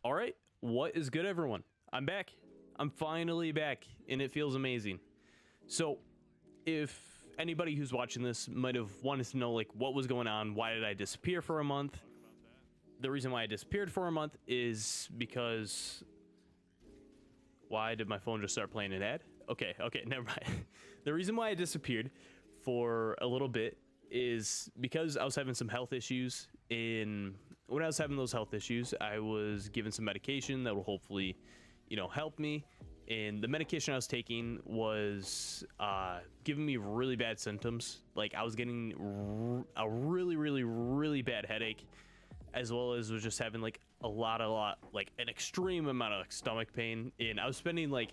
All right, what is good, everyone? I'm back. I'm finally back, and it feels amazing. So, if anybody who's watching this might have wanted to know, like, what was going on, why did I disappear for a month? The reason why I disappeared for a month is because... Why did my phone just start playing an ad? Okay, never mind. The reason why I disappeared for a little bit is because I was having some health issues. When I was having those health issues, I was given some medication that will hopefully, help me. And the medication I was taking was giving me really bad symptoms. Like, I was getting a really, really, really bad headache, as well as was just having like an extreme amount of stomach pain. And I was spending like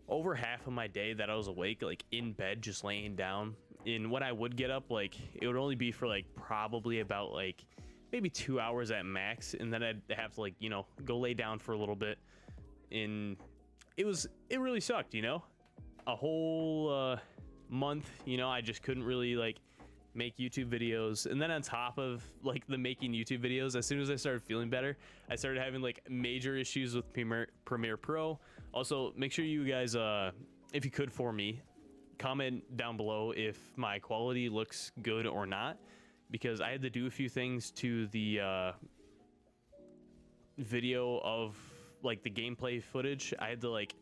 over half of my day that I was awake, like in bed, just laying down. And when I would get up, like it would only be for like probably about like maybe 2 hours at max. And then I'd have to like, go lay down for a little bit. And it really sucked, a whole month, I just couldn't really like make YouTube videos. And then on top of like the making YouTube videos, as soon as I started feeling better, I started having like major issues with Premiere Pro. Also, make sure you guys, if you could for me, comment down below if my quality looks good or not, because I had to do a few things to the video of like the gameplay footage. I had to like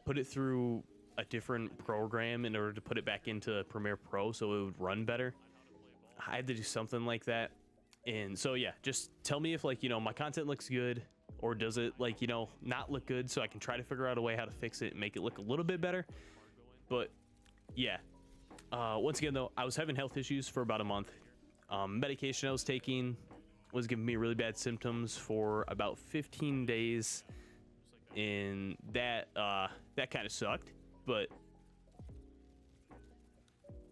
put it through a different program in order to put it back into Premiere Pro so it would run better. I had to do something like that. And so yeah, just tell me if like, my content looks good, or does it like, not look good, so I can try to figure out a way how to fix it and make it look a little bit better. But yeah, once again though, I was having health issues for about a month. Medication I was taking was giving me really bad symptoms for about 15 days. And that kind of sucked. But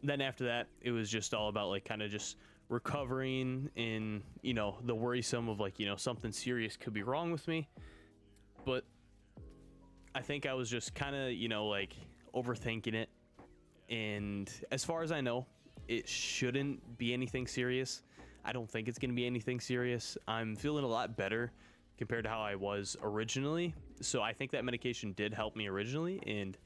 then after that, it was just all about like kind of just recovering, and the worrisome of like something serious could be wrong with me. But I think I was just kind of like overthinking it. And as far as I know, it shouldn't be anything serious. I don't think it's going to be anything serious. I'm feeling a lot better compared to how I was originally. So I think that medication did help me originally, and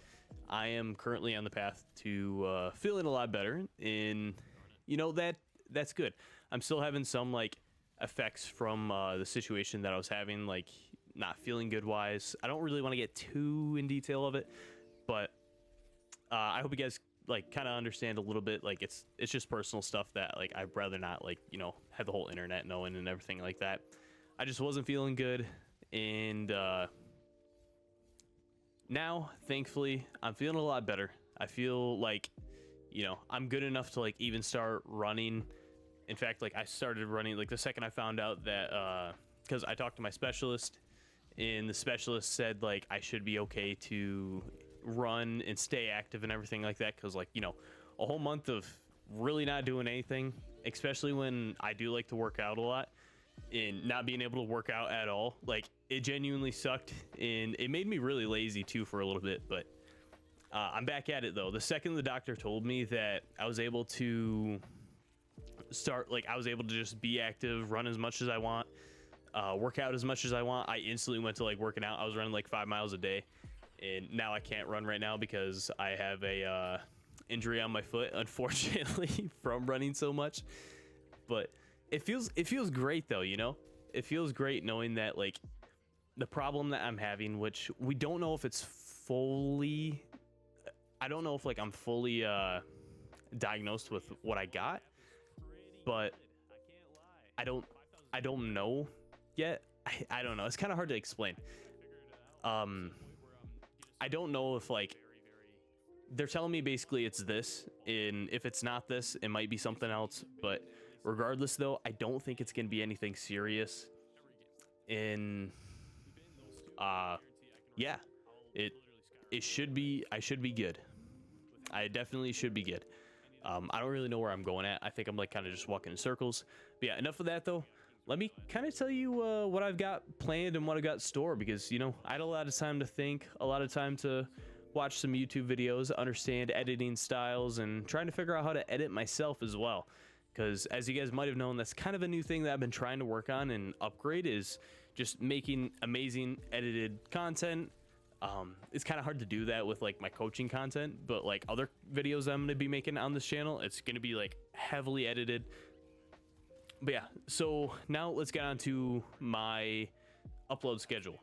I am currently on the path to feeling a lot better. And that's good. I'm still having some like effects from the situation that I was having, like not feeling good wise. I don't really want to get too in detail of it, but I hope you guys like kind of understand a little bit. Like it's just personal stuff that like I'd rather not like have the whole internet knowing and everything like that. I just wasn't feeling good, and now thankfully I'm feeling a lot better. I feel like I'm good enough to like even start running. In fact, like I started running like the second I found out that because I talked to my specialist, and the specialist said like I should be okay to run and stay active and everything like that, because like a whole month of really not doing anything, especially when I do like to work out a lot, and not being able to work out at all, like it genuinely sucked. And it made me really lazy too for a little bit. But I'm back at it though. The second the doctor told me that I was able to start, like I was able to just be active, run as much as I want, work out as much as I want, I instantly went to like working out. I was running like 5 miles a day, and now I can't run right now because I have a injury on my foot, unfortunately, from running so much. But it feels great though, it feels great knowing that like the problem that I'm having, which we don't know if it's fully, I don't know if like I'm fully diagnosed with what I got, but I don't know yet. I don't know. It's kind of hard to explain. I don't know if like they're telling me basically it's this, and if it's not this, it might be something else. But regardless though, I don't think it's gonna be anything serious. And yeah, it should be, I should be good. I definitely should be good. I don't really know where I'm going at. I think I'm like kind of just walking in circles. But yeah, enough of that though. Let me kind of tell you what I've got planned and what I got stored, because I had a lot of time to think, a lot of time to watch some YouTube videos, understand editing styles, and trying to figure out how to edit myself as well. Because as you guys might have known, that's kind of a new thing that I've been trying to work on and upgrade, is just making amazing edited content. It's kind of hard to do that with like my coaching content, but like other videos I'm going to be making on this channel, it's going to be like heavily edited. But yeah, so now let's get on to my upload schedule.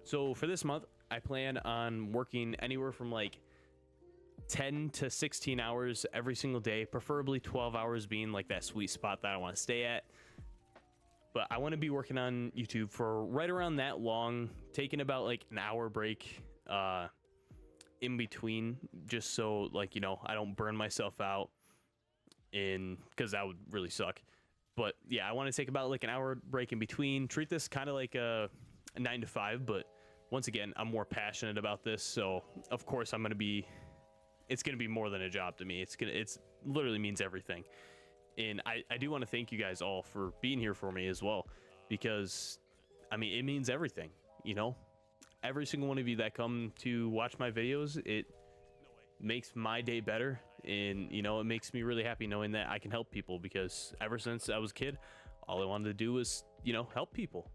So for this month, I plan on working anywhere from like 10 to 16 hours every single day, preferably 12 hours being like that sweet spot that I want to stay at. But I want to be working on YouTube for right around that long, taking about like an hour break in between, just so like, you know, I don't burn myself out because that would really suck. But yeah, I want to take about like an hour break in between, treat this kind of like a 9 to 5, but once again, I'm more passionate about this, so of course it's gonna be more than a job to me. It's literally means everything. And I do want to thank you guys all for being here for me as well, because I mean, it means everything, you know. Every single one of you that come to watch my videos, it makes my day better, and you know, it makes me really happy knowing that I can help people, because ever since I was a kid, all I wanted to do was, you know, help people.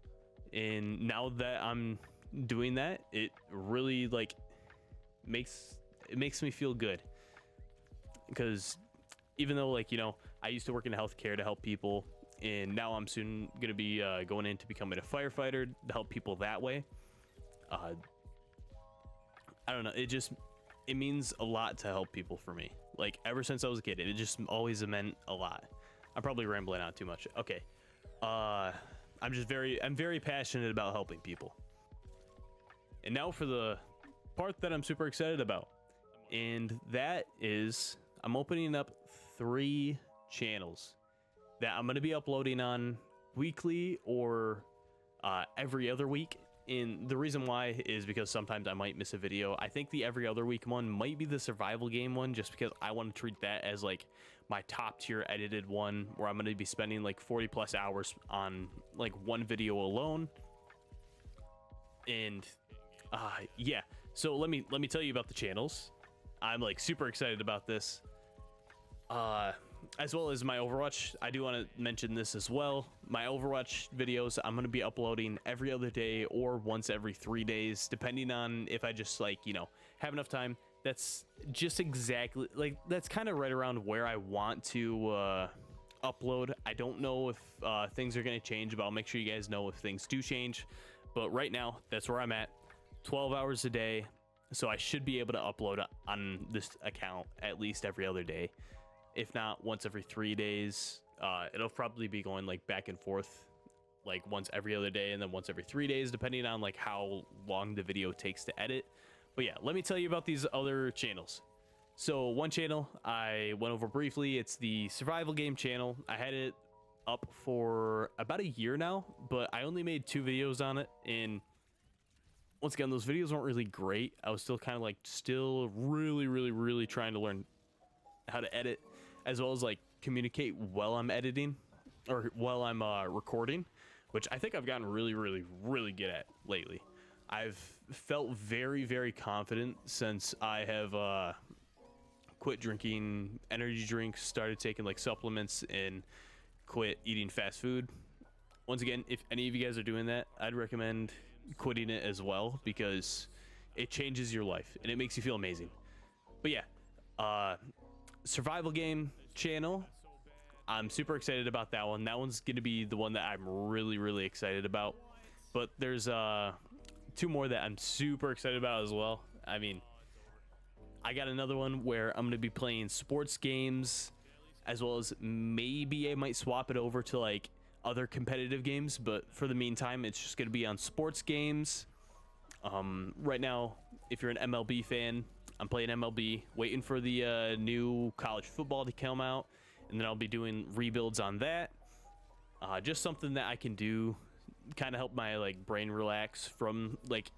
And now that I'm doing that, it really like makes me feel good, because even though, like, you know, I used to work in healthcare to help people, and now I'm soon gonna be going into becoming a firefighter to help people that way. I don't know, it means a lot to help people for me. Like, ever since I was a kid, it just always meant a lot. I'm probably rambling on too much. Okay, I'm very passionate about helping people. And now for the part that I'm super excited about, and that is I'm opening up 3 channels that I'm going to be uploading on weekly or every other week. And the reason why is because sometimes I might miss a video. I think the every other week one might be the survival game one, just because I want to treat that as like my top tier edited one, where I'm going to be spending like 40 plus hours on like one video alone. And yeah, so let me tell you about the channels. I'm like super excited about this, as well as my Overwatch. I do want to mention this as well. My Overwatch videos, I'm going to be uploading every other day or once every 3 days, depending on if I just, like, you know, have enough time. That's just exactly like, that's kind of right around where I want to upload. I don't know if things are going to change, but I'll make sure you guys know if things do change. But right now, that's where I'm at. 12 hours a day, so I should be able to upload on this account at least every other day, if not once every 3 days. It'll probably be going like back and forth, like once every other day and then once every 3 days, depending on like how long the video takes to edit. But yeah, let me tell you about these other channels. So one channel I went over briefly, it's the survival game channel. I had it up for about a year now, but I only made 2 videos on it, and once again, those videos weren't really great. I was still kind of like really trying to learn how to edit, as well as like communicate while I'm editing or while I'm recording, which I think I've gotten really good at lately. I've felt very confident since I have quit drinking energy drinks, started taking like supplements, and quit eating fast food. Once again, if any of you guys are doing that, I'd recommend quitting it as well, because it changes your life and it makes you feel amazing. But yeah, survival game channel, I'm super excited about that one. That one's gonna be the one that I'm really excited about. But there's 2 more that I'm super excited about as well. I mean, I got another one where I'm gonna be playing sports games, as well as maybe I might swap it over to like other competitive games, but for the meantime, it's just gonna be on sports games. Right now, if you're an MLB fan, I'm playing MLB, waiting for the new college football to come out, and then I'll be doing rebuilds on that. Just something that I can do, kind of help my like brain relax from like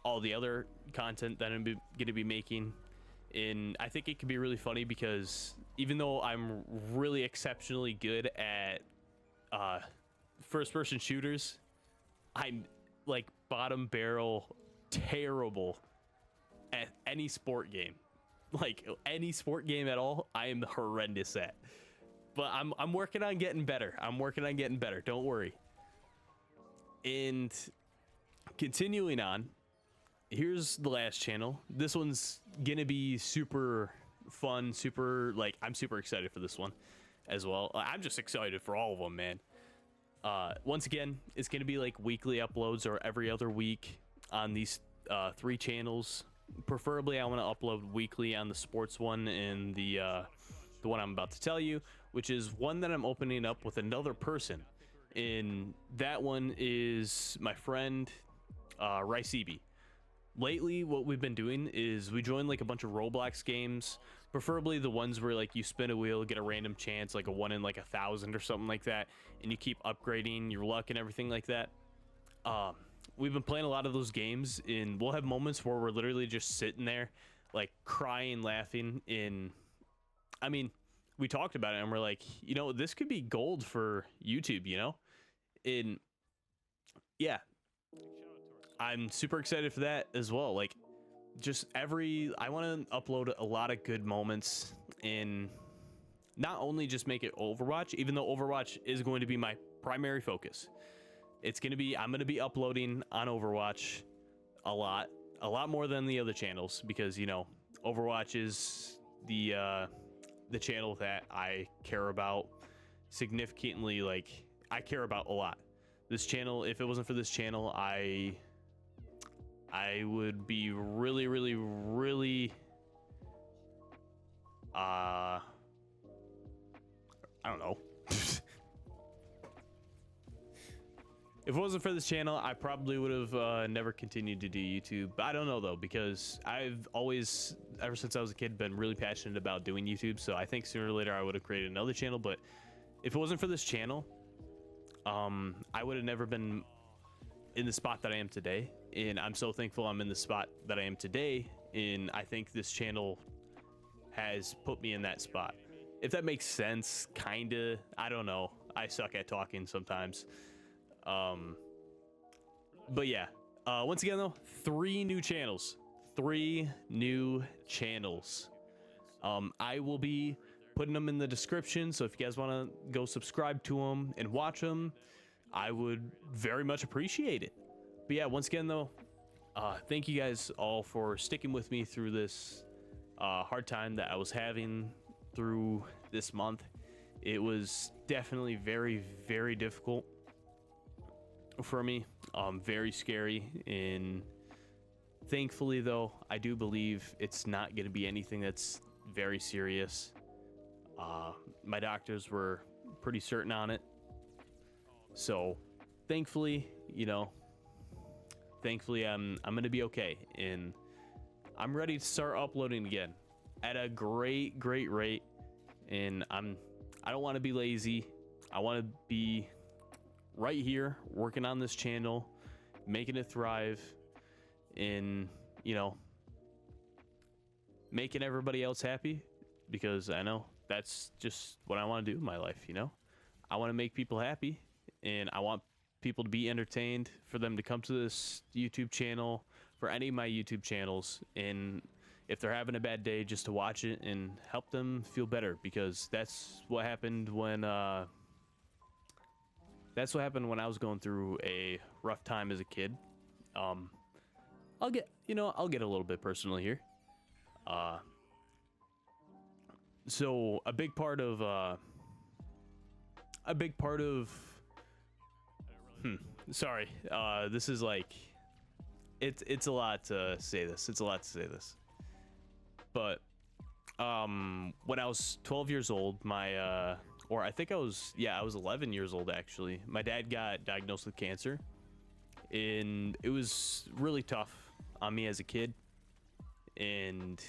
all the other content that I'm gonna be making. And I think it can be really funny, because even though I'm really exceptionally good at first-person shooters, I'm like bottom barrel terrible at any sport game. Like any sport game at all, I am horrendous at. But I'm working on getting better. Don't worry. And continuing on, here's the last channel. This one's gonna be super fun, super, like, I'm super excited for this one as well. I'm just excited for all of them, man. Once again, it's gonna be like weekly uploads or every other week on these 3 channels. Preferably I want to upload weekly on the sports one and the one I'm about to tell you, which is one that I'm opening up with another person. And that one is my friend Rycebe. Lately, what we've been doing is we join like a bunch of Roblox games, preferably the ones where like you spin a wheel, get a random chance, like a 1 in like 1,000 or something like that, and you keep upgrading your luck and everything like that. We've been playing a lot of those games, and we'll have moments where we're literally just sitting there like crying, laughing. I mean, we talked about it and we're like, you know, this could be gold for YouTube, you know? And yeah, I'm super excited for that as well. Like, just I want to upload a lot of good moments, and not only just make it Overwatch, even though Overwatch is going to be my primary focus. I'm going to be uploading on Overwatch a lot more than the other channels, because, you know, Overwatch is the channel that I care about significantly. Like, I care about a lot. This channel, if it wasn't for this channel, I would be really I don't know. If it wasn't for this channel, I probably would have never continued to do YouTube. But I don't know though, because I've always, ever since I was a kid, been really passionate about doing YouTube. So I think sooner or later I would have created another channel. But if it wasn't for this channel, I would have never been in the spot that I am today. And I'm so thankful I'm in the spot that I am today. And I think this channel has put me in that spot. If that makes sense, kinda. I don't know. I suck at talking sometimes. But yeah, once again though, 3 new channels. I will be putting them in the description, so if you guys want to go subscribe to them and watch them, I would very much appreciate it. But yeah, once again though, thank you guys all for sticking with me through this hard time that I was having through this month. It was definitely very difficult for me, very scary, and thankfully though, I do believe it's not going to be anything that's very serious. My doctors were pretty certain on it, so thankfully, you know, I'm going to be okay, and I'm ready to start uploading again at a great rate. And I don't want to be lazy. I want to be right here working on this channel, making it thrive, and, you know, making everybody else happy, because I know that's just what I want to do in my life. You know, I want to make people happy, and I want people to be entertained, for them to come to this YouTube channel, for any of my YouTube channels, and if they're having a bad day, just to watch it and help them feel better, because that's what happened when I was going through a rough time as a kid. I'll get a little bit personal here. So a big part of sorry, this is like, it's a lot to say this. But when I was 12 years old, or I think I was 11 years old actually, my dad got diagnosed with cancer, and it was really tough on me as a kid. And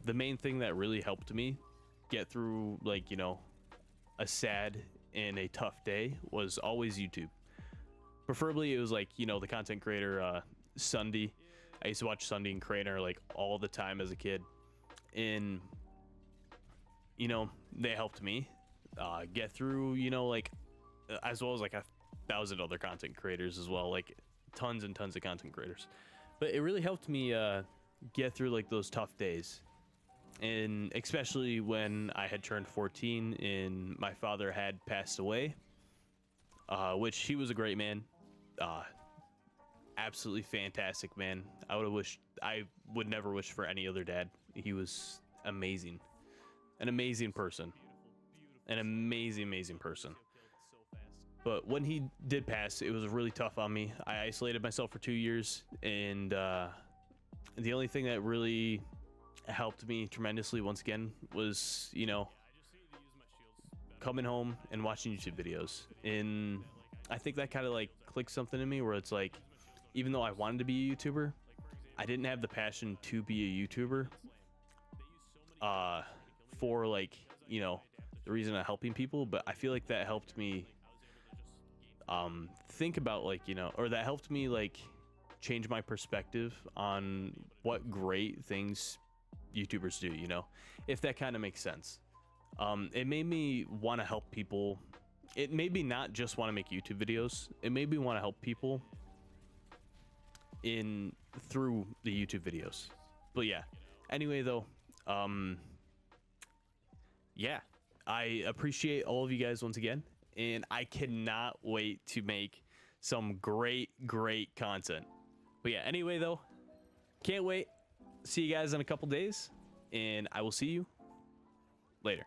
the main thing that really helped me get through, like, you know, a sad and a tough day was always YouTube. Preferably it was like, you know, the content creator Sunday. I used to watch Sunday and Craner like all the time as a kid, and, you know, they helped me get through, you know, like, as well as like 1,000 other content creators as well, like tons and tons of content creators. But it really helped me get through like those tough days, and especially when I had turned 14 and my father had passed away, which he was a great man. Absolutely fantastic, man. I would never wish for any other dad. He was amazing. An amazing person. An amazing person. But when he did pass, it was really tough on me. I isolated myself for 2 years, and the only thing that really helped me tremendously once again was, you know, coming home and watching YouTube videos. And I think that kind of like clicked something in me where it's like, even though I wanted to be a YouTuber, I didn't have the passion to be a YouTuber for, like, you know, the reason of helping people. But I feel like that helped me think about, like, you know, or that helped me like change my perspective on what great things YouTubers do, you know, if that kind of makes sense. It made me want to help people. It made me not just want to make YouTube videos. It made me want to help people through the YouTube videos. But yeah, anyway though, yeah, I appreciate all of you guys once again, and I cannot wait to make some great content. But yeah, anyway though, can't wait. See you guys in a couple days, and I will see you later.